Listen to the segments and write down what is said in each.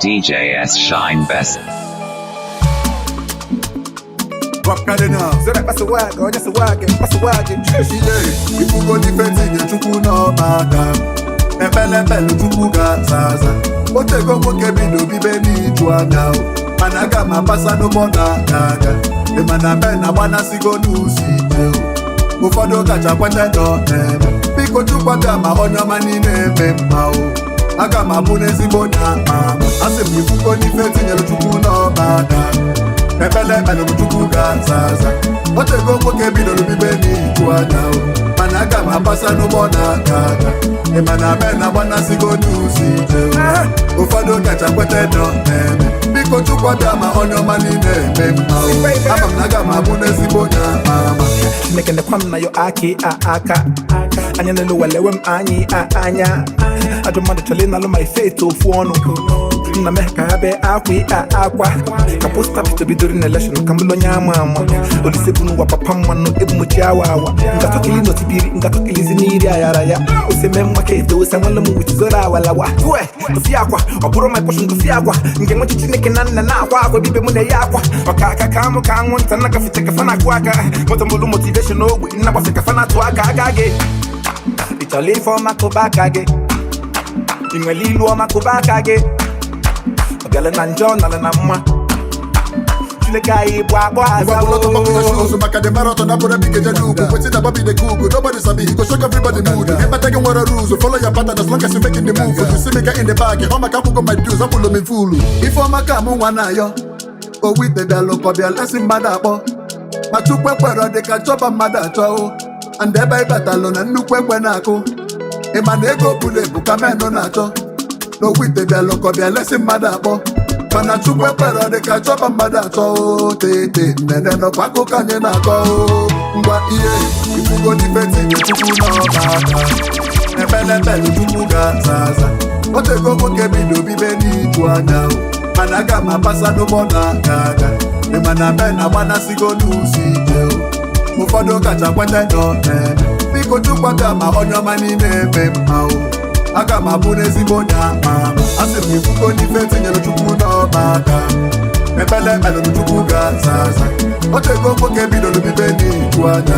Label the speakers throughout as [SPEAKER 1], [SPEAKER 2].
[SPEAKER 1] DJS Shine Best.
[SPEAKER 2] Rock Cardinal,
[SPEAKER 3] so that pass a wag, or just a wagon, pass a wagon.
[SPEAKER 2] if you go defending your chuku no matter. Epele chuku ga zaza. Otego moke bido bibeni juana. Managa mapasa no bona gaga. The manabe na wana sigo nusi jeo. Ufado kacha kwende no neme. Piko chukwata mahonya manine memao. Aga mabune zibona mama. Asem if you go defending your chuku no matter. Epele chuku ga zaza. Otego moke bido bibeni juana. Managa mapasa no bona gaga. The manabe na wana sigo nusi jeo. Ufado kacha kwende no neme. Biko chukwata mahonya manine memao. Ama mnaga mabune zibona mama.
[SPEAKER 3] Making the kwam na yo aki aka. Anya nelo walewem anyi anya. I don't mind the na lo my faith to fuono. Na meka abe akwi akwa. Kaposta to be during election kambulo nyama. Olisebunu wa papa mano ebu muchiawa. Ngato kili no tibiri ngato kili ziniri ayaraya. Usememwa kedo usamwala mu witizora walawa. Tuwe tufiakwa oburo my portion tufiakwa. Nge mo chichineke nanna na kwa bibe mune yakwa. Okaka kamu kangu ntanaka fiteka fana kwaka. Motombulu motivation ogwe na bafika fana tuaka agage. Itali for makobakage. Ingwelilu o makobakage. Ogala nanjo nala namma. Chulekai bwa
[SPEAKER 2] nobody sabi, go shock everybody mood. Never taking what I rules, so follow your pattern as long as you're making the move. You see me get in the bag, how my capo go my dues, I pull me fool. If I'm a camu wana yo, oh with the dialogue, be a lesson madabo. My two pepper, they can chop a madacho, and they buy batalon and look when I go. A man they go pull it, book a man on nacho. No with the dialogue, be a lesson madabo. Pana chukwe pero de kachoba mbada cho tete nene no pako kanye na ko ngwa iye ifugo difetti chuku no baba epele chuku ga zaza otego moke bido bibeni juana managa mapasa no bona gaga e manabe na wana sigo nusi jeo ufodo kacha kwende no biko chukwata mahonyo manine memao Aga mabune zibonya mama. Asem ifuko difetti nyelo chuku no baka. Epele chuku ga zaza. Otego moke bido bibeni juana.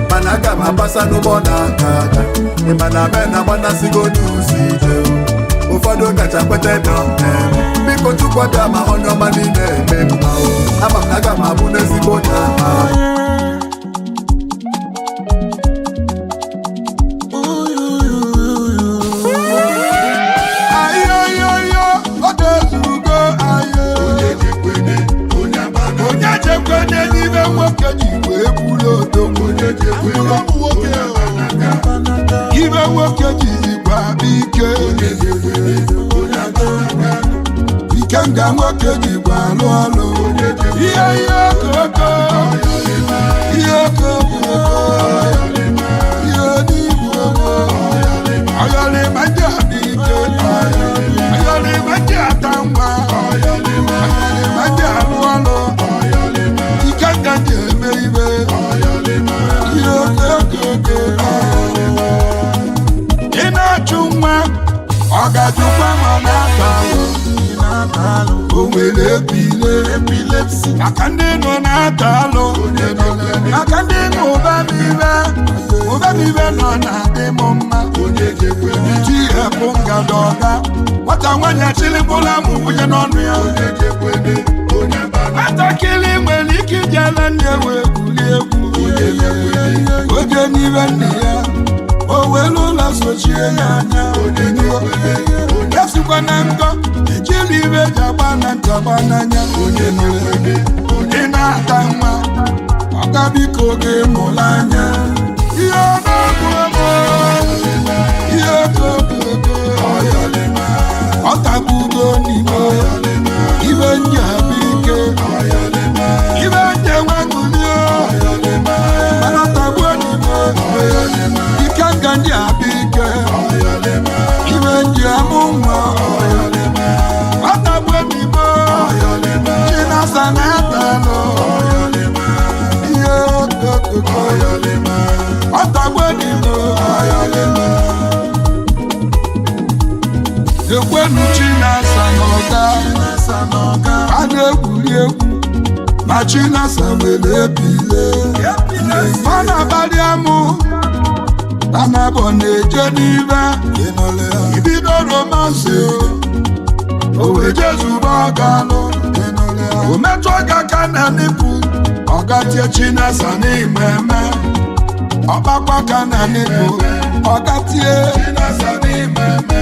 [SPEAKER 2] Managa mapasa no bona gaga. E manabe na wana sigo nusi jeo. Ufado kacha kwete no biko chukwata mahonyo manine memao. Ama mnaga mabune zibonya mama.
[SPEAKER 4] Ibe nwoke jizi gba bike Ike nga nwoke ji gba alụ ọlụ Ihe okoko Ihe okoko Ihe n'igwe Ayọ̀lẹ̀ mẹ́jẹ̀ àbíke Ayọ̀lẹ̀ mẹ́jẹ̀ àtànwà Ayọ̀lẹ̀ mẹ́jẹ̀ alụ ọlụ Ike nga ji eme ibe Ihe okoko Ị na-achụ nwa ọ ga-ajụkwa ma na-atalụ o nwere epilepsi maka ndị nọ na-atalụ maka ndị nọ ụbamibe nọ na-adị m mma ji epụ ngada ọga nwata nwanyị achịlịbụla m nwunye n'ọnụ ya nwatakịrị nwere ike iji ala ndị ewe egwuri egwu oge n'ibe nne ya o welu ụlọ sochie ya anya esikwa na nkọ ejili ibe ji agba na ntaba n'anya ị na-ata nwa ọga biko oge mụrụ anya ihe ọnụọgụ ego ihe okooko ọ tabugo n'ime ibe ndị abụ ike ibe ndị enweghị mana tagbuo n'ime ike nga ndị abụ ike ibe ndị amụ nwa ọ tagbuo n'ime chinasa na-atalụ ihe okooko ọ tagbuo n'ime ekwenu chinasa n'ọga na Chinasa wele bile mana baliamu ana bone jenive ibido romance o we Jesu bagalo o meto ga na nipu oga tie Chinasa ni meme ọgbakwa ka na nipu oga tie Chinasa ni meme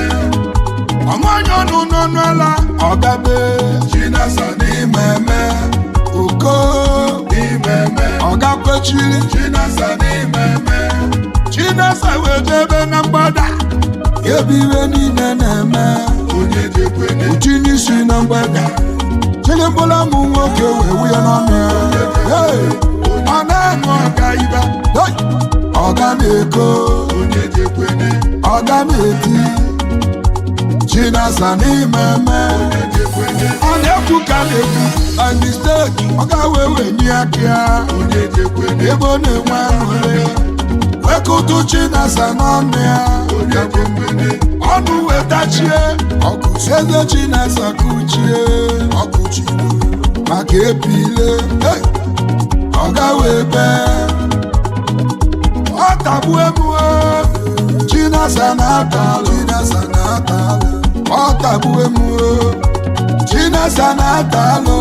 [SPEAKER 4] ọmọnyọ nunu n'ala ọgabe Chinasa ni meme oko ni meme ọgakwechiri Chinasa ni meme Chinasa wedebe na mgbada ebiwe niile na-eme onye jekwene uchi n'isi na mgbada chilimbola mụ nwoke wewu ya n'ọnụ ya ọ na-anụ ọga ibe ọga na-eko onye jekwene ọga na-eti Chinasa ni meme ọ na-ekwu ka na-ekwu by mistake ọ ga-wewe nye aka ebe ọ na-enwe aṅụrị wekụtụ Chinasa n'ọnụ ya ọnụ wetachie eze Chinasa kụchie maka epile ọ ga-webe ọ tagbu emuo Chinasa na-atalụ ọ tagbu emuo Chinasa na-atalụ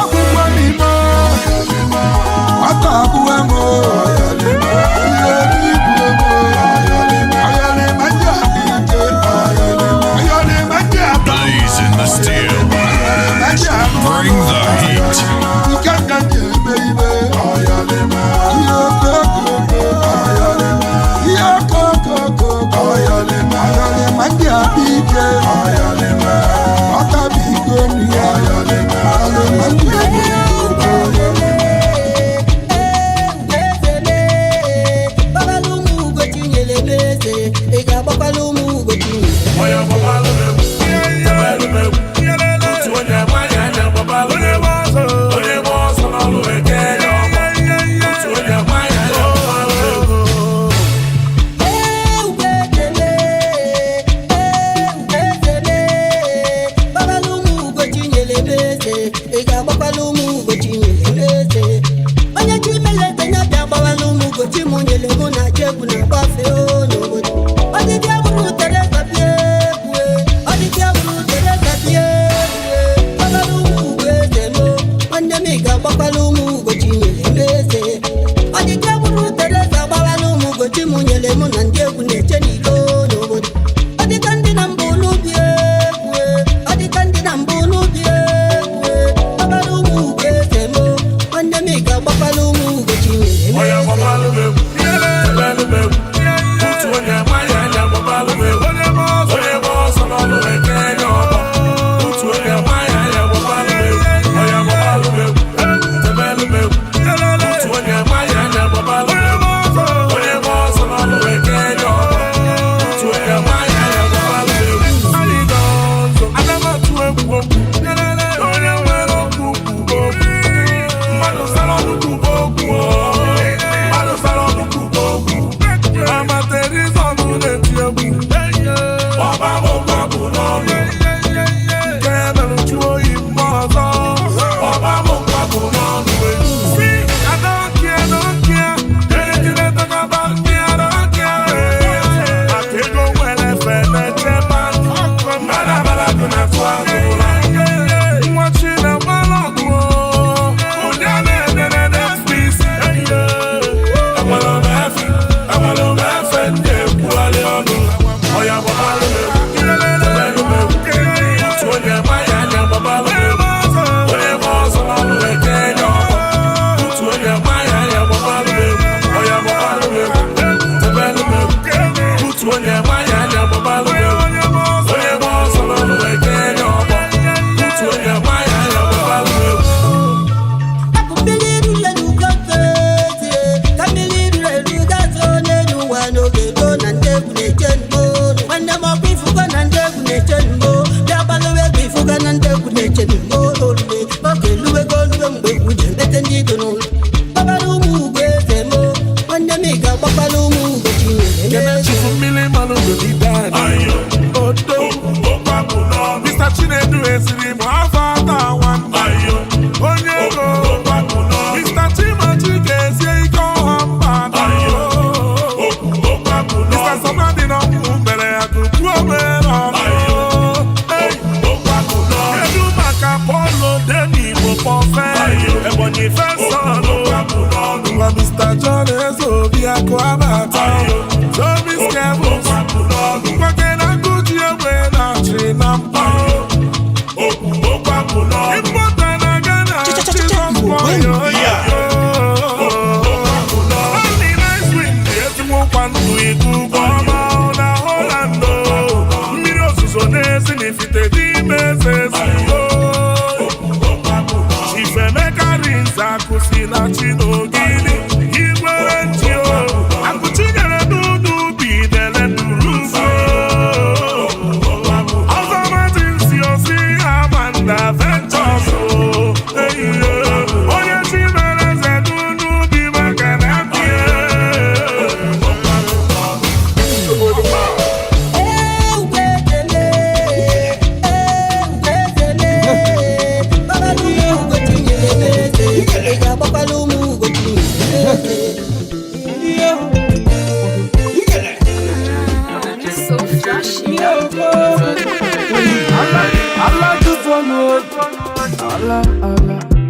[SPEAKER 4] ọgwụgwọ n'ime ọ tagbu emuo
[SPEAKER 1] Blazing the steel. Bring the heat.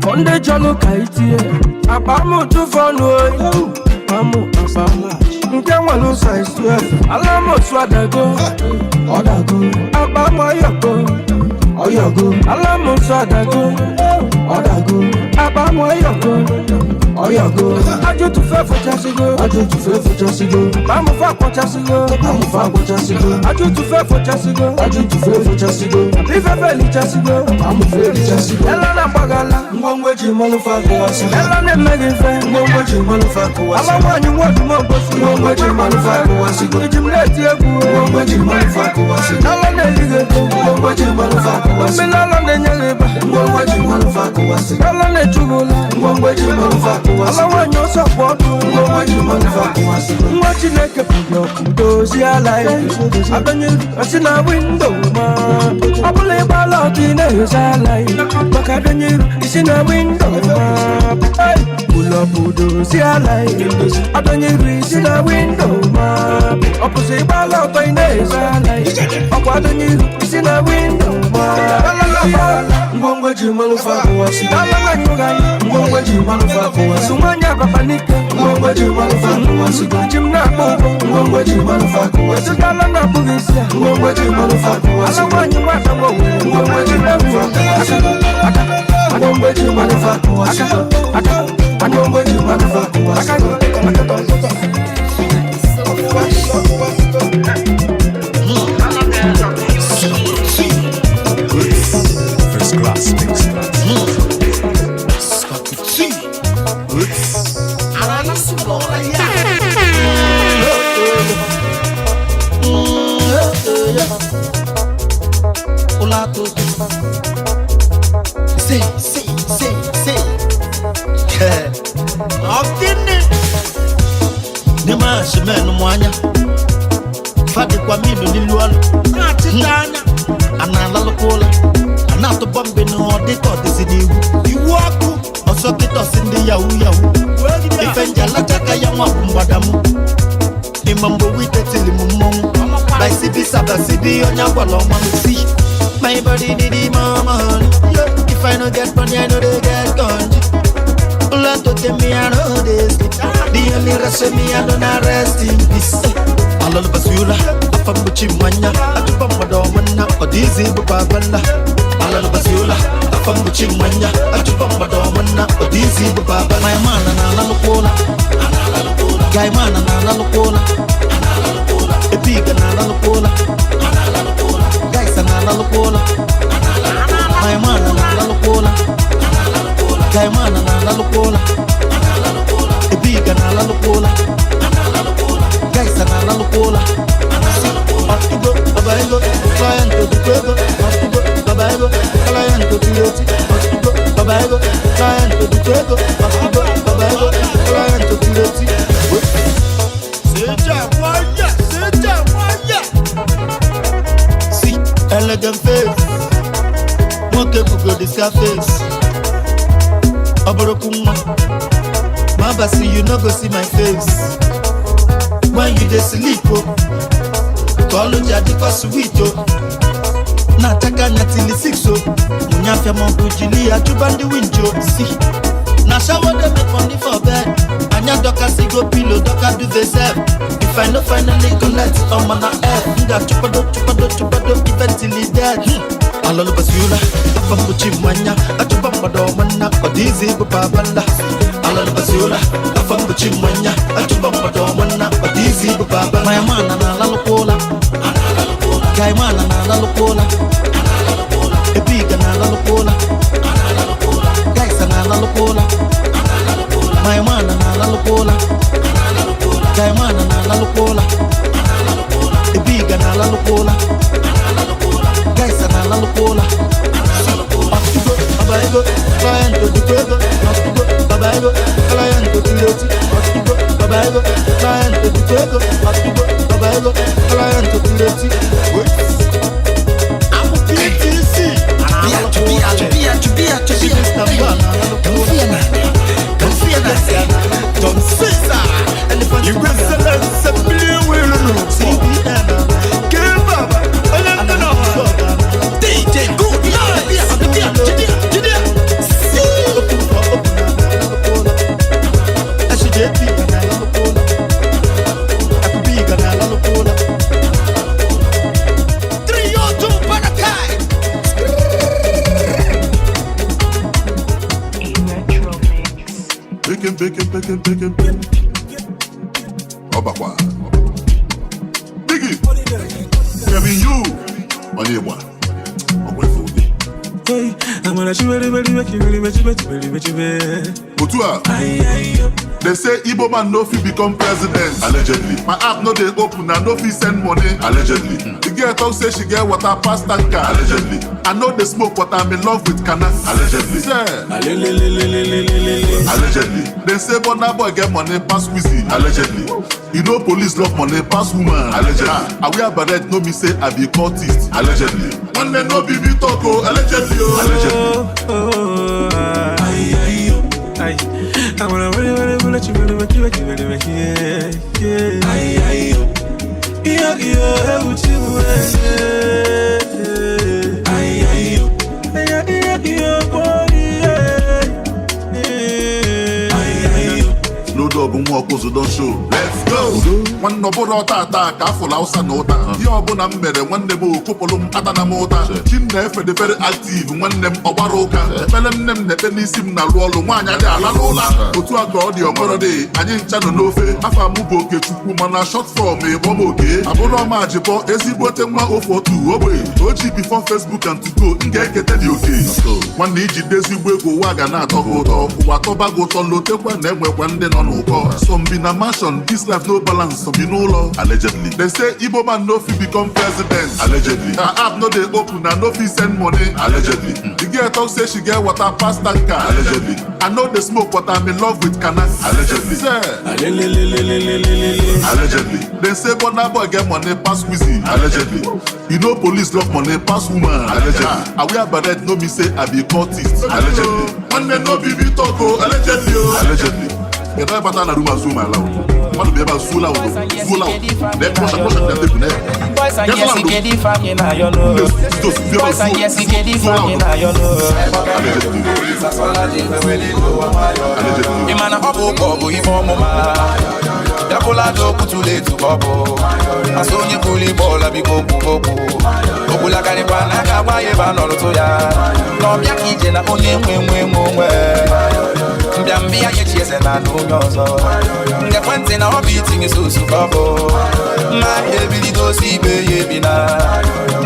[SPEAKER 5] Onde jalo kaiti abamu tu fonu abamu nke nwanu saisu alamo swadago odago abamu oyogo alamo swadago odago abamu oyogo aju tu fe fo chasigo abamu fa ko chasigo aju tu fe fo chasigo ife fe li chasigo abamu fe li chasigo ela na bagala ngongwe ji malufa ko wasi ela ne megi fe ngongwe ji malufa ko wasi ala wanyu wadu mo bosi ngongwe ji malufa ko wasi jimleti ebu ngongwe ji malufa ko wasi ala ne lige ngongwe ji malufa ko wasi ala ne nyeleba ngongwe ji malufa ko wasi ala ne chubula ngongwe ji malufa ko wasi ala wanyu support ngongwe ji malufa ko wasi ngwachi neke pudo dozi ala abenye asina window ma abule bala tine sala baka benye isi na window ma pull up do see a light I don't need isi na window ma opposite bala tine sala I don't need isi na window ma ngongwe ji malufa ko wasi ala nyuga ngongwe ji malufa ko wasi manya babanike ngongwe ji malufa ko wasi jimna bobo ngongwe ji malufa ko wasi ala na bugisia ngongwe ji malufa ko wasi ala wanyu wata ngongwe ji malufa ko wasi I don't wait you motherfucker was I don't wait you motherfucker was
[SPEAKER 1] First class mix.
[SPEAKER 6] Shimeno mwanya fadi kwa minu nilualo atitanya analalokola anato bombe no de to desiniwu iwaku osokito sindi yahu ifenja la taka ya mwa mbadamu imambo wite tili mumomu by sibi saba sibi onya kwalo mamusi my body need mama if I no get money I know they get ganji Let to tell me I know this. The only rest of me I don't rest in peace. All of us you la, afam buchi manya, atupa madomana, odizi bubabala. All of us you la, afam buchi manya, atupa madomana, odizi bubabala. My man na lukola, guy man na lukola, a big na lukola, guys na lukola, my man na lukola. Kaimana na lukola, ebiga na lukola, gaisa na lukola. Ostigo, babaego, client to the quego. Ostigo, babaego, client to the loti. Ostigo, babaego, client to the quego. Ostigo, babaego, client to the loti. Seja wanya. See, elegant face, moke bugo this face. Oborokuma, Mama see you no go see my face. When you dey sleep, call you jadi for sweet na taka nyatili 6 munyafia mokujili ajubandi winjo. See, na shower dem make money for bed. Anya doka si go pillow, doka do the same. If I no finally collect on my air, nda chupado, eventually dead. Alalo basula, afambuchi mwanya, atuba madomana, odizi bubabala. Ala basiola, la fango chimanya, achuba mpato mwana, batizi baba. My man na la lokola, guy man na la lokola, epiga na la lokola, guys na la lokola, my man na la lokola, guy man na la lokola, epiga na la lokola, guys na la lokola. Babaego, client to the quego, Babaego, client to the loti, Babaego, client to the quego, Babaego, client to the loti. I'm PTC. Don't say that. You will select a blue will see Kill Baba, I don't know. DJ, good night. Bacon. Obakwa. Biggie. Kevin, you. On your one. I'm gonna they say Igbo man no fit become president. Allegedly. My app no dey open and no fit send money. Allegedly. The girl talk say she get water pass tanker. Allegedly. I know they smoke but I'm in love with Kana. Allegedly. Allegedly. They say Burna Boy get money pass Khenyzee. Allegedly. You know police love money pass woman. Allegedly. I wear barret no me say I be cultist. Allegedly. One day no be talk allegedly. Allegedly. I wanna let you load up nwa ọkụzụ don show. Let's go. Nwanne ọbụla ọta ata ka afụla ụsa na ụta. Ihe ọbụla m mere nwanne m okopụlụ m atana m ụta. Chi m na-efe dị very active nwanne m ọgbara ụka. Ekpele nne m na-ekpe n'isi m na-alụ ọlụ nwaanyị adị ala n'ụla. Otu a ka ọ dị ọmọrọ dị anyị ncha nọ n'ofe. Afọ m bụ Okechukwu mana short form ịbọ m oke. Abụrụ ọma ajịbọ ezigbote nwa ofe otu ogbe. Oji before Facebook and to go m ga-ekete dị oke. Nwanne iji dezigbo ego ụwa ga na-atọ gị ụtọ. Ụwa tọba gị ụtọ lotekwa na enwekwa ndị nọ n'ụkọ. Some be na mansion, this life no balance, some be no law. Allegedly. They say Igbo man no fit become president. Allegedly. Her app no dey open and no fit send money. Allegedly. The girl talk say she get water pass tanker. Allegedly. I know they smoke but I'm in love with Kana. Allegedly. Allegedly. They say Burna Boy get money pass Khenyzee. Allegedly. You know police love money pass woman. Allegedly. I wear barret no me say I be cultist. Allegedly. One day no be talk allegedly. Allegedly. You know better than do my loud. Want to be able to zoom loud. Then push the tape in there.
[SPEAKER 7] Boys and yes, he get it from you now, you know. Boys and yes, he get it from you now, you know. The man a hobble, he form mama. The bola do put too late to bubble. I saw you bully ball, I be go. Obula Caribana, Kawaii, no to ya. No, Yaki, na only win. Mbia yechiese na dunyozo. Ngekwente na obiting is so superbo. Ma ebili dosi be yebina.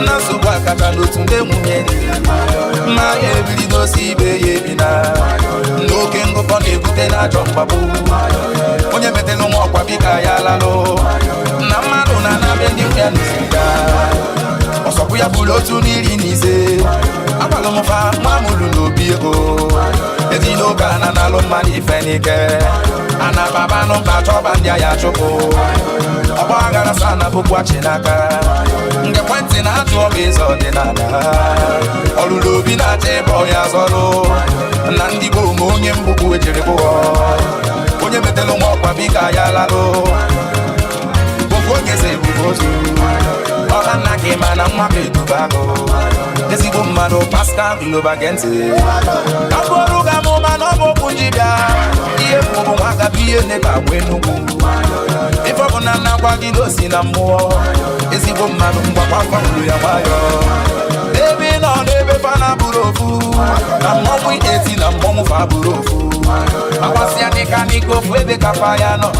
[SPEAKER 7] Na subwa kata lutunde munyeni. Ma ebili dosi be yebina. No kengo pone kute na jombabu. Onye mete no mokwa bika ya lalo. Na manu na nabendi uya nisiga. Osoku ya bulotu nili nise. Apalo mufa mamulu no biego. Ezi no kana na lo mani fenike. Ana baba no kachoba ndia ya choko. Oba gara sana bukwa chinaka. Nge kwenti na atu obizo di nana. Olulobi na tebo ya zoro. Nandi bongo onye mbuku echiribu. Onye metelo mwakwa bika ya lalo. Bokonye se bukozu. Oha nake mana mwape tubago. Ezigbo mmadụ pasta global gente. Kaboruga mụ mana ọ bụ kunjibia. Ihe bụ nwaka biye neka wenugwu. Ife ọ bụ na na-akwagide osi na mmụọ. Ezigbo mmadụ mgbakwa kwuru ya nwayọ. Ebe nọ n'ebe fa na bụrụ ofu. Na mmọnwụ eti na mmọnwụ fa bụrụ ofu. Akwasi anika niko fuebe kapaya no.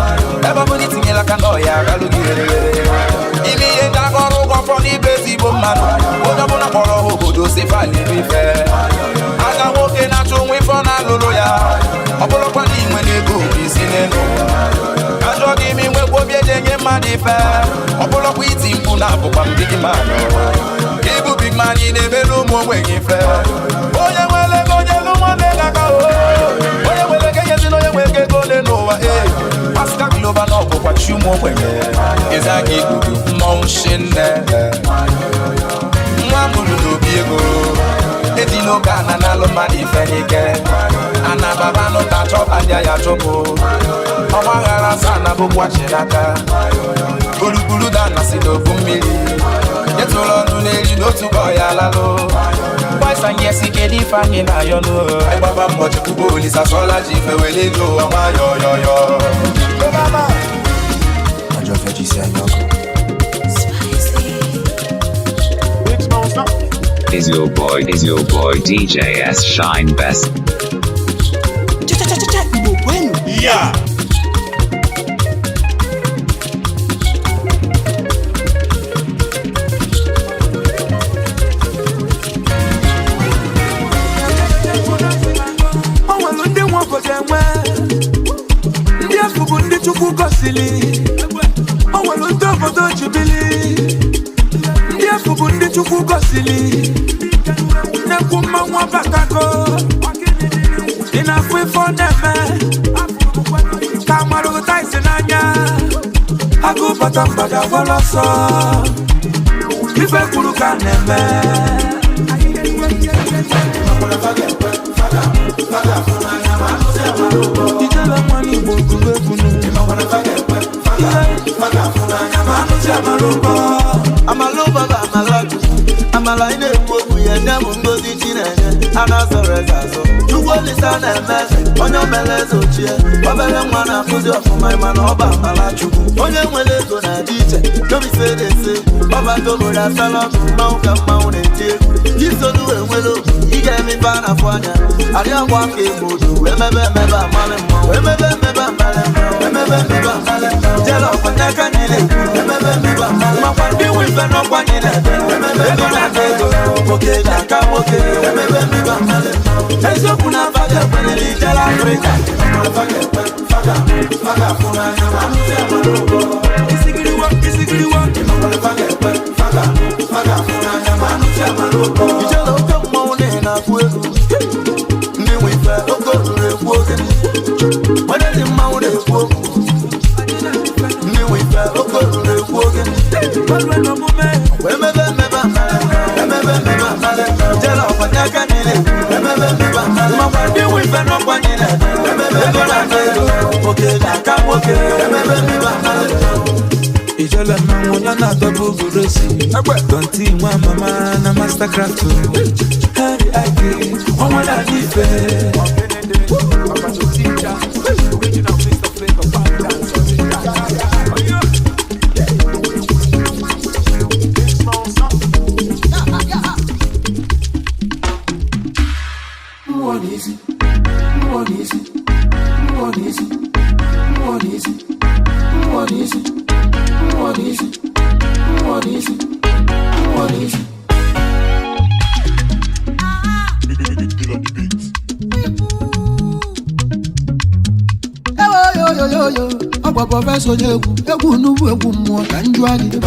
[SPEAKER 7] Eba buni tinyela kano ya galugi. Imi yenda koro kwa foni bezi bomano. Oda bona koro hobodo se fali bife. Aga woke na chungwe fona lolo ya. Opolo kwa ni mwene go bisine no. Ajogi mi mwe kwa bieje nye madife. Opolo kwa iti mpuna po kwa mbiki mano. Ibu big man in the middle mo wengi fe. Oye wele goje lumo nega kao. Oye wele geye zino ye wege gole noa eh. Aska global no go kwa chumo wenge. Ezagi gudu mounshine. Mwa mulu do biego. Eti no gana na lo mani fenike. Ana baba no ta chop anya ya chopo. Owa gara sana bo kwa chinaka. Gulu dana sido kumili. Get all on to Nelly, no to boy, alalo. Boys and yes, he get it from in I know. I baba much to police, as all as if I will go. Yo. Go, mama. I just let you say,
[SPEAKER 8] Is your boy DJ S Shine Best?
[SPEAKER 6] Yeah.
[SPEAKER 5] Ndị afụbụ ndị Chukwu gọzili o nwere ndị obodo jubili ndị afụbụ ndị Chukwu gọzili na-ekwu mmanwụ abatago dị na-afụ ife ọ na-eme ka amarụ ụta isi n'anya agụ bata mgbada gbara ọsọ ife kwuru ka na-eme Ijala mwani boku wekunu
[SPEAKER 9] Amaloba ba amalatu Amala ine mwoku ye nemu ngozi chinenye Anazore zazo Chugwo lisa na emeze Onye omelezo chie Obele mwana kuzi ofuma imana oba amalatu Onye mwele go na diche Domi sede se Oba togo da salamu Mauka maune tie Jisolu enwelo Ige mi bana fwanya Aria wake modu Emebe amale mwa Emebe amale mwa Emebe amale mwa Jelo fanyaka nile Emebe amale mwa Mwandi wife no kwa nile Emebe na tego Oke jaka moke Emebe amale mwa Ezo kuna faga kwenye lijala Afrika Faga funa nyama Mse malubo Isigiri wa Faga funa nyama Mse malubo Ijelo uke mwaune na kwelu Ndi wife oko ure kwoke Wadezi mwaune kwoke Ndi wife oko ure kwoke Emebe amale Jela wafanyaka nile Emebe amale Mwandi wife no kwa nile Emebe amale Oke jaka woke Emebe amale
[SPEAKER 5] Ijala mwangonya na double guresi Donti mwa mama na mastercraft Hari ake Omwana nife Professor egwu nubu egwu mmụọ ka njụ adị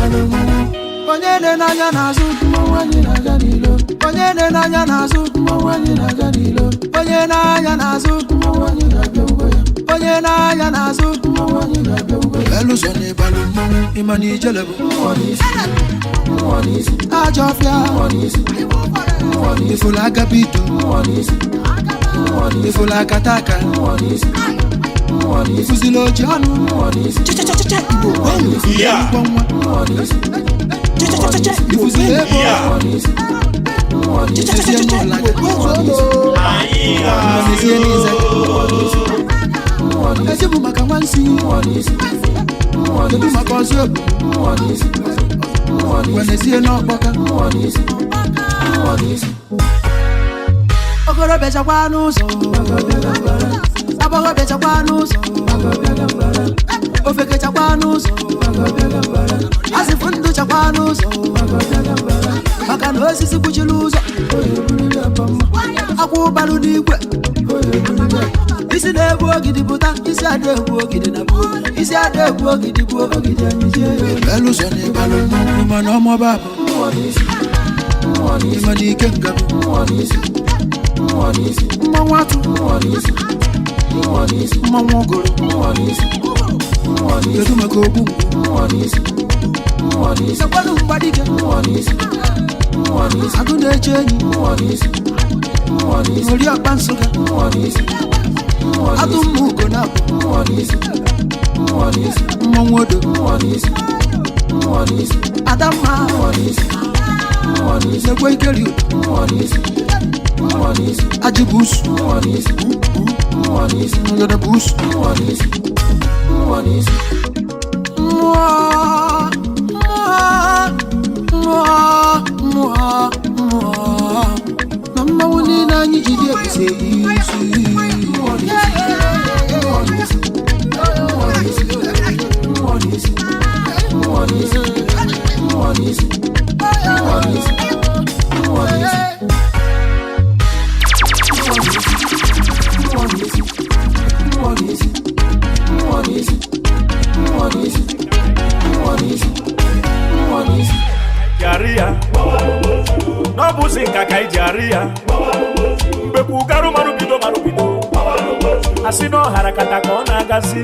[SPEAKER 5] onye ne n'anya n'azụ mmụọ anyị na-aga n'ilo onye ne n'anya n'azụ mmụọ anyị na-aga n'ilo onye n'anya n'azụ mmụọ anyị na-abịa ugbo ya onye n'anya n'azụ mmụọ anyị na-abịa ugbo ya eluso n'ịbalụ mmụọ ịma na ijele bụ mmụọ n'isi ajọ ọfịa ifụla agabitu ifụla akataka ifuzile oji ọnụ cha Igbo kwenu Igbo nwa ifuzile ego cha n'ụla mmezie n'ize ezibu maka nwansi ebu maka ọzọ ebu wenezie n'ọkpọka okorobịa chakwa n'ụzọ
[SPEAKER 9] Abaga chakwa n'ụzọ ofeke chakwa n'ụzọ asịfụ ndụ chakwa n'ụzọ maka na osisi kpuchiri ụzọ akwụ ụbalụ n'igwe isi na-egbu ogidi pụta isi ada egbu ogidi na bụ isi ada egbu ogidi bụ ogidi elu so na ịbalụ mmụọ mana ọmọba bụ ịmana ike nga bụ mmanwụ atụ mmanwụ ogoro kedu maka ogbu sekwanụ mgbadike agụ na-eche enyi ori akpa nsụga atụ mma ugo na abụ mmanwụ odo adamma sekwe ikeri ajibusu yodabusu na mmanwụ niile anyị ji dị ebise isi
[SPEAKER 3] Jaria n'ọbụzi nka ka iji arịa mbekwu garụ marubido asị na ọhara kata ka ọ na-agazi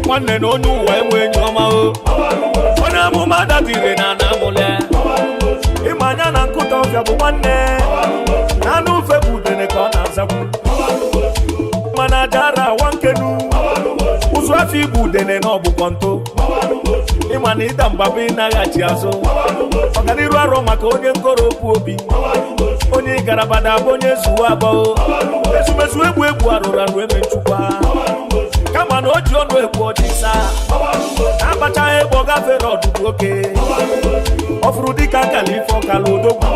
[SPEAKER 3] nwanne na onye ụwa enwe enyi ọma o onye amụma dadire na anamụle ịma anya na nkụta ọbịa bụ nwanne na anụ ufe bụ udene ka ọ na-azakwu mana jara awa nkenu ụzụ afọ igbu udene na ọbụkọ ntụ ịma na ịda mgbaba ịnaghachi azụ ọganiru arọ maka onye nkoropu obi onye ịgarabada bụ onye zuwa abụọ ezumezu egwu arụrụ arụ eme nchukwa kama na o ji ọnụ egwu ọdịsa na-abachaghị egbe ọ gafere ọdụdụ oke ọ fụrụ dịka nkala ife ọkala odogwu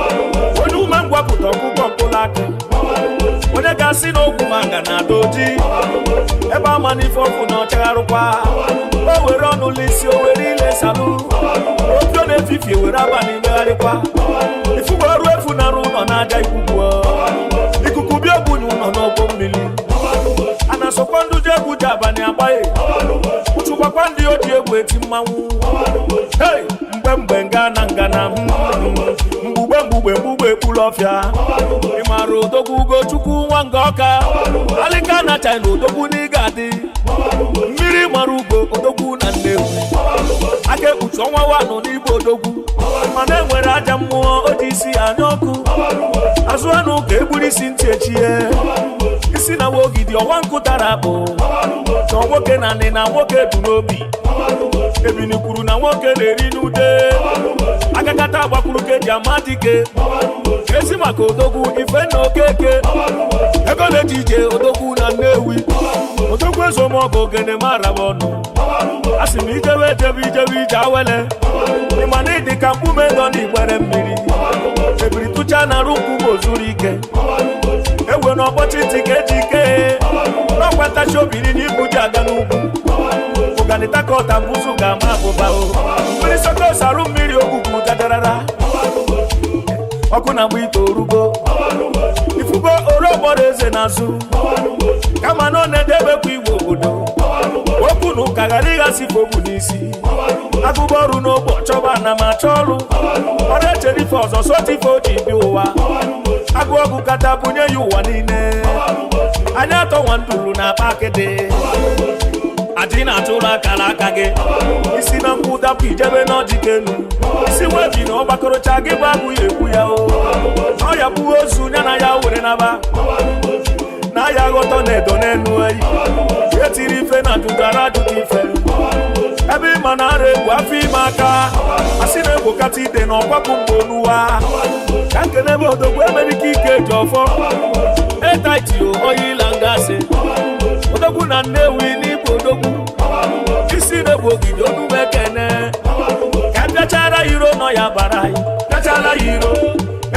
[SPEAKER 3] onye ume ngwapụta ọkụkọ mkpụrụ aka onye ga-asị na ogwu manga na ada oji ebe ama n'ife ọkụ na ọchagharụkwa o were ọnụ lisi o were ile salụ opio na-efifie were abalị megharịkwa ifugo ọrụ efu na arụ ụlọ na-aja ikuku bịa ogbunye ụlọ n'ọgbọ mmiri a na-asọkwa ndụ ji egwu ji abalị agbaghị ụchụkwakwa ndị oji egwu eti mmanwụ hei mgbe ngana mgbugbe ekpuru ọfịa ịmara odogwu ugochukwu nwa nga ọka alịka na china odogwu n'ịga adị mmiri mara ugo odogwu na Nnewi aka ekpuchi ọnwa wanụ n'Igbo odogwu mana enwere aja mmụọ o ji isi anya ọkụ azụ anụ ka egburu isi ntị echie isi na wogidi ọnwa nkụ tara akpụ na nwoke na nị na nwoke du n'obi ebini kwuru na nwoke na-eri n'ude agakata agbakwuru ka eji ama dike ezi maka odogwu ife na okeke ego na-eji ije odogwu na Nnewi odogwu ezomọgụ ogene mara m ọnụ asị m ijebe ije awele ịma na ịdị ka mkpume nọ n'igbere mmiri ebiri tụcha na arụ nkwụ ozuru ike ewe na ọkpọchi ntị ka eji ike n'ọkwa ntachi obiri na ibu ji aga n'ugwu ụganịta ka ọta mbụzụ ga-ama abụba mmiri sọkọs arụ mmiri ogwugwu dadarara ọkụ na mgbe ite orugo ifugo orogboro eze n'azụ kama na ọ na-edebekwa igwe obodo okwu na ụka ghara ịghasị fogbu n'isi agụba ọrụ n'ogbo chọba na ma chọọ ọrụ ọrụ echere ife ọzọ sotife o ji bi ụwa agụ ọgụ kata bunye ya ụwa niile anya atọ nwa nduru na akpa akịdị adị na-atụrụ akara aka gị isi na mkpụ dapụ ijebe n'ọjikenu isi webi na ọgbakọrọcha gị bụ abụghị ekwu ya o ọ ya bụ ozu ya na ya were naba na ya ghọtọ na edo n'enu eyi etiri ife na dugara ajụta ife ebe ịma na ara egwu afọ ime aka asị na egbokata ide na ọgbapụ mgbe onuwa ka nkene ebe odogwu emerike ike ji ọfọ etaitio oyila ngasị odogwu na Nnewi n'Igbo odogwu isi na-egbu ogidi onume ekene ka bịachara iro nọ ya bara anyị bịachara ya iro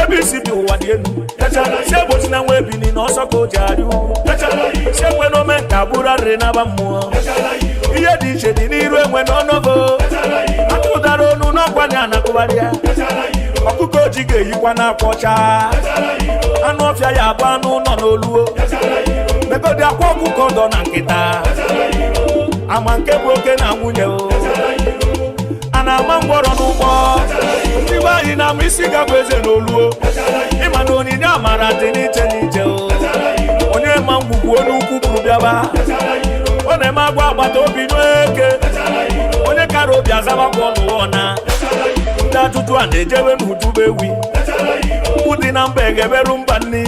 [SPEAKER 3] ebe isi bi ụwa dị elu si egbochi na nwa ebini na ọsọ ka o ji arị ugwu si ekwe na ome ka bụrụ arịrị n'aba mmụọ ihe dị iche dị n'iru enwe n'ọnọgo atụdara onu n'ọkwa na anakụgharị ya ọkụkọ oji ga-eyikwa n'akwa ọcha anụ ọfịa ya abụ anụ nọ n'oluo megodi akwa ọkụkọ dọ na nkịta ama nke bụ oke na nwunye a na-ama mgbọrọ n'ụgbọ ndị be anyị na-ama isi gabụ eze n'oluo ịma na onyinye amara dị n'iche n'iche onye ma ngwugwu onye ukwu kwuru bịaba ọ na-eme agwa agbata obi n'eke onye kara obi azabakwa ọnụọ na ndị ajụjụ a na-ejewe n'uduba ewi mkpu dị na mba egeberu mba nni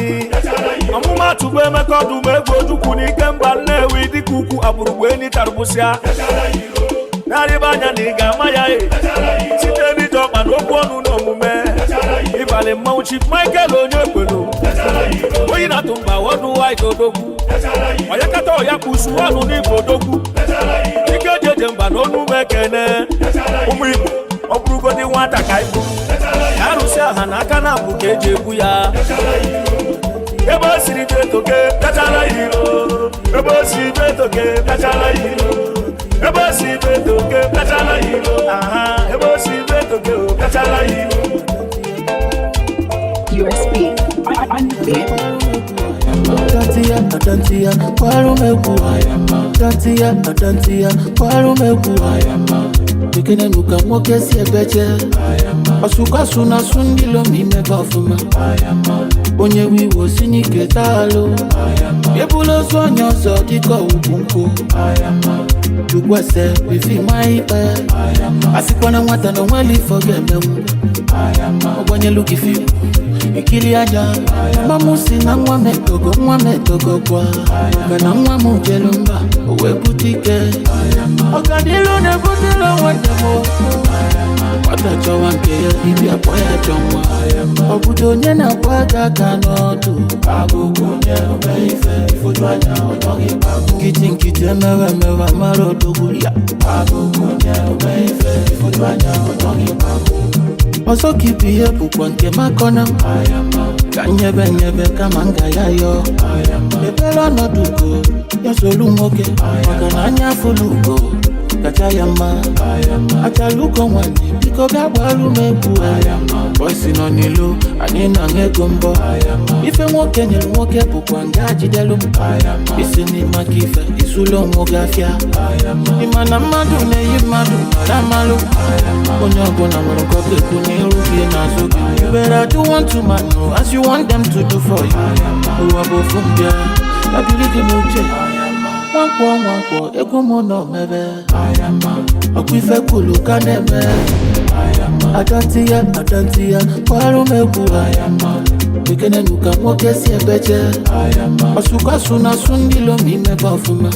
[SPEAKER 3] ọmụmatụ bụ Emeka ọdụm ego ojukwu n'ike mba Nnewi dịka ukwu agbụrụgbu enyi tarụbụsịa narịba anya na ị ga-ama ya site n'ije ọkpa na okwu ọnụ na omume ịbalị mmanwụ Chief Michael onye ekwelu oyi na-atụ mba ọdụ white odogwu ọyakata ọya kpusu ọnụ n'igbo odogwu ike jeje mba na onu mekene ụmụ Igbo ọ bụrụgodị nwata ka ibu ka arụsị aha na aka na abụ ka eji egwu ya ebe o siri jetoke kachara iro ebe o siri jetoke kachara iro ebe o siri jetoke kachara iro aha ebe o siri jetoke kachara iro
[SPEAKER 10] USB
[SPEAKER 5] Adantia, Parumegu, Adantia, Parumegu, Bekene nuka moke si ebeche Asuka suna sundilo mime bafuma Onye wiwo sinike talo Yebulo sonyo so diko upunko Chugwase bifi maipe Asikwana mwata no mweli fogememu Obanye luki fiu ikili aja mamusi na nwa metogo kwa kana nwa mujelumba owe butike okadilo ne butilo wademo watacho wanke ya ibi apoya chomwa obudo nye na kwaga kanotu agugunye obeife ifutwaja otogi bagu kiti mewa maro dogulia agugunye obeife ifutwaja otogi bagu Oso kipi ye bukwa nke makona Ka nyebe kama nga ya yo Ebelo nodugo Yosolu nwoke Maka na anya fulugo Kacha ya ma Achaluko mwani Biko gabwalu mebu Boisi no nilu Ani na ngego mbo Ife nwoke nilu nwoke bukwa nga jidelu Isi ni makife Isulo mwogafia Imana madu ne yimadu Maramalu Onye ogona mwarokoke kuni You better do one to man as you want them to do for you. Who are both from there? I believe in you. One, ego mono mebe. Akwife kulu kaneme. Adantia, Parumegu. Bekene nuka moke si ebeche Asuka suna sundilo mime bafuma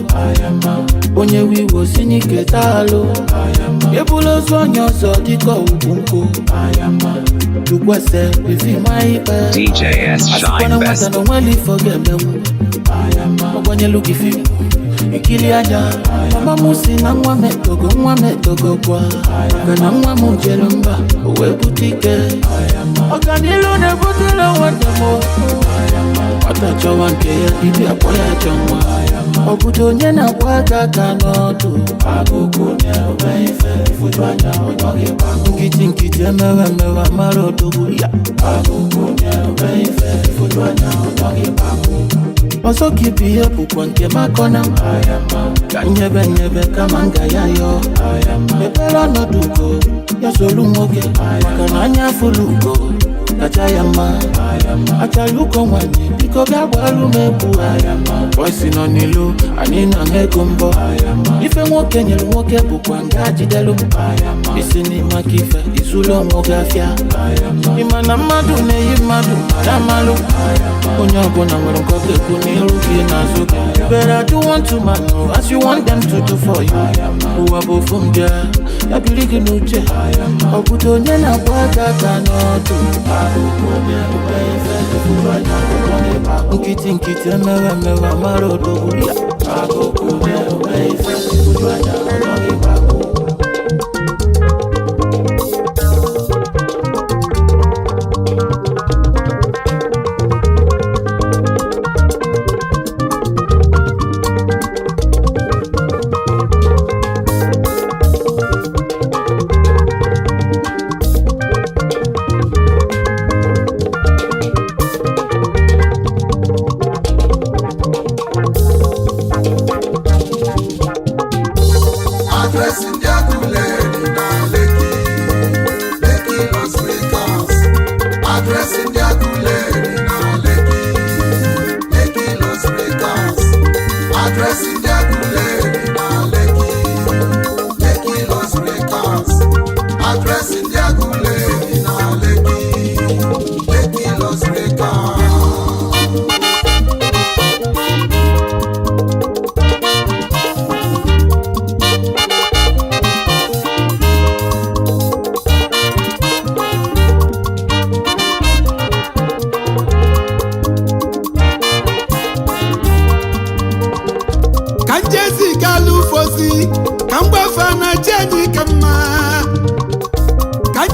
[SPEAKER 5] Onye wiwo sinike talo Yebulo zonyo so diko upunko Chugwase bifi maipe
[SPEAKER 8] DJS Shine Best
[SPEAKER 5] Asikwana no mweli fogememu Obanye luki fiu ikili aja mama musi na nwa metogo kwa kana nwa mujelumba owe butike okadilo ne butilo wademo watacho wanke ya ibi apoya chomwa obudo nye na kwaga kanotu agugunye obeife ifutwaja otogi bagu kiti mewa maro dogulia agugunye obeife ifutwaja otogi bagu Oso kipi ye bukwa nke makona Ka nyebe kama nga ya yo Ebelo nodugo Yosolu nwoke Maka na anya fulugo Kacha ya ma Achaluko mwani Biko gabwalu mebu Boisi no nilu Ani na ngego mbo Ife nwoke nyelu nwoke bukwa nga jidelu Isi ni makife Isulo mwogafia Imana madu ne yimadu Maramalu Onye ogona mwarokoke kuni You better do one to man as you want them to do for you. Who are both from there? I believe in you. Obudo nye na kwaga kanotu. Nkiti mewa maro dogulia.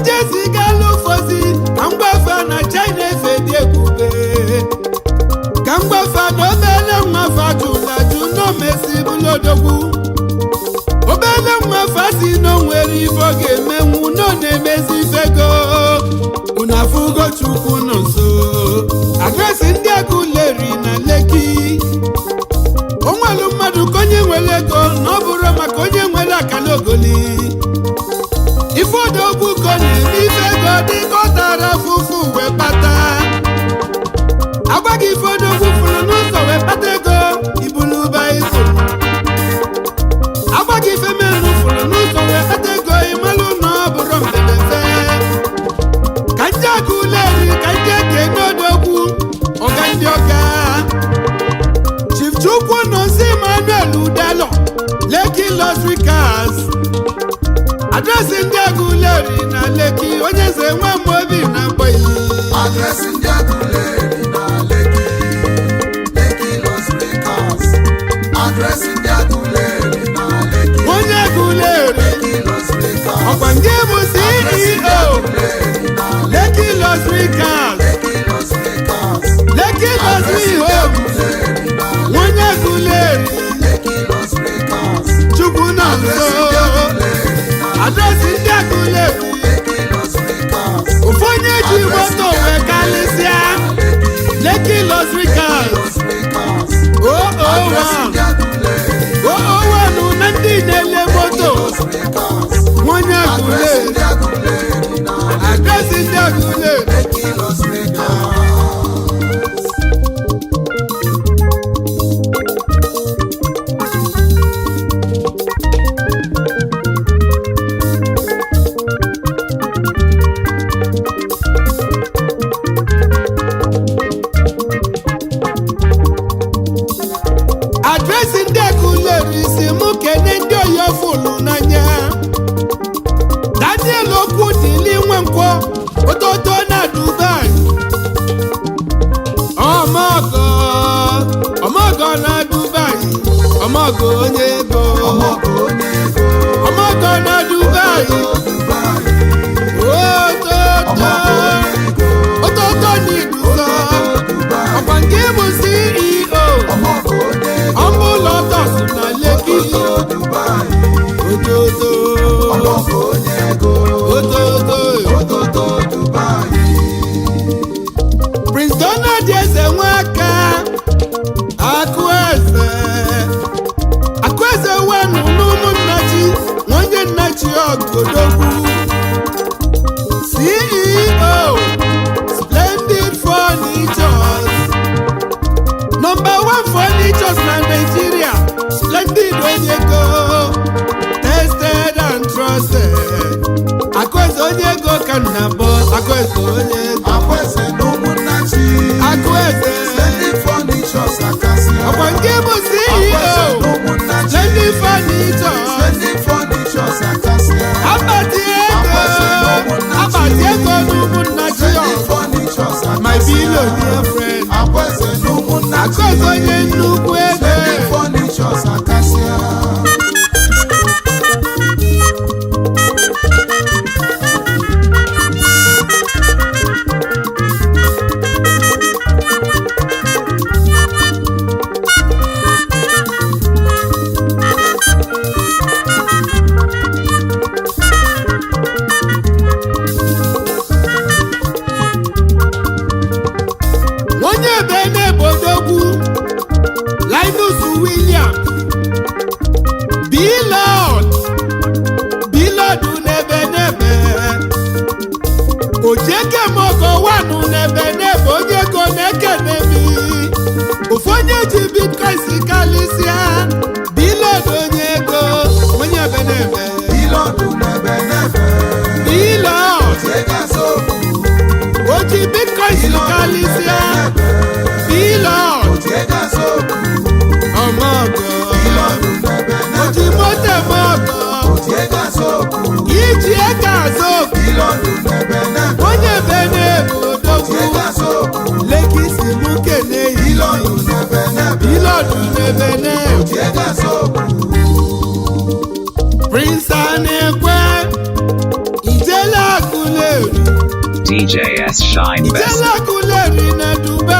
[SPEAKER 10] njezi galufozi ka mgbafa na China efe dị ebube ka mgbafa na obele nwa fajụlajụ n'omesi bụlodogwu obele nwa fasi na onwere ife ọ ga-emenwu nọ na-emezi fego unafugo chukwu n'ụzọ adresị ndị Aguleri na Lekki onwelu mmadụ ka onye nwere ego na ọ bụrụ maka onye nwere akala ogoli ifodogwu ko na-eme ife ego dịka ọ tara afụfụ wee kpata agwaghị ifodogwu fụrụ n'ụzọ wee kpata ego ibuluba iso agwaghị ife menu fụrụ n'ụzọ wee kpata ego ịmalụ na ọ bụrụ mbedefe ka ndị Aguleri ka ndị eke n'odogwu ọga ndị ọga Chief Chukwu Nọzi Emmanuel Udalo Lekki Luxury Cars adresị ndị Aguleri na Lekki onye nze nwa Amobi na Mgboyi
[SPEAKER 2] adresị ndị Aguleri na Lekki Lekki Luxury Cars adresị ndị Aguleri na Lekki
[SPEAKER 10] onye Aguleri
[SPEAKER 2] Lekki Luxury Cars
[SPEAKER 10] ọkwa ndị bụ CEO Lekki Luxury Cars Lekki Luxury Home onye Aguleri Chukwu na nso adresị ndị Aguleri ofu onye ji moto wee kalịsịa Lekki Luxury Cars 001 na ndị na-ele moto onye Aguleri adresị ndị Aguleri adresị ndị Aguleri si mụ kene ndị Oyofulu n'anya Daniel Okwudili Nwankwọ ototo na Dubai ọmọgọ na Dubai ọmọgọ onye ego ọmọgọ na Dubai ototo n'iduzo ọkwa nke bụ CEO ọmụlọtọs na Lekki ototo Prince Donald Eze Nwaka Akụeze wenu n'ụmụnnachi onye nnachi Ogodogwu CEO Splendid Furnitures #1 furnitures na Nigeria Splendid onyego tested and trusted Akụeze onyego ka nna bọ Akụeze onyego Akụeze
[SPEAKER 2] Splendid Furnitures
[SPEAKER 10] ọkwa nke bụ CEO Splendid Furnitures akpati ego n'ụmụnnachi my billionaire friend Akụeze onye nnukwu ego onye ebe na-ebodogwu Linus William Bilod n'ebe Ojekemoko wanụ n'ebe onye ego na-ekene mi ofu onye ji Bitcoin si kalịsịa Bilod onye ego onye ebe
[SPEAKER 2] Bilod
[SPEAKER 10] oji Bitcoin si kalịsịa Bilod ọmọgọ oji moto ọmọgọ iji ego azụ onye ebe na-ebodogwu Lekki si mụ kene Bilod n'ebe Prince Anekwe Ijele Aguleri Aguleri
[SPEAKER 8] DJ S Shine Best.
[SPEAKER 10] Ijele Aguleri na Dubai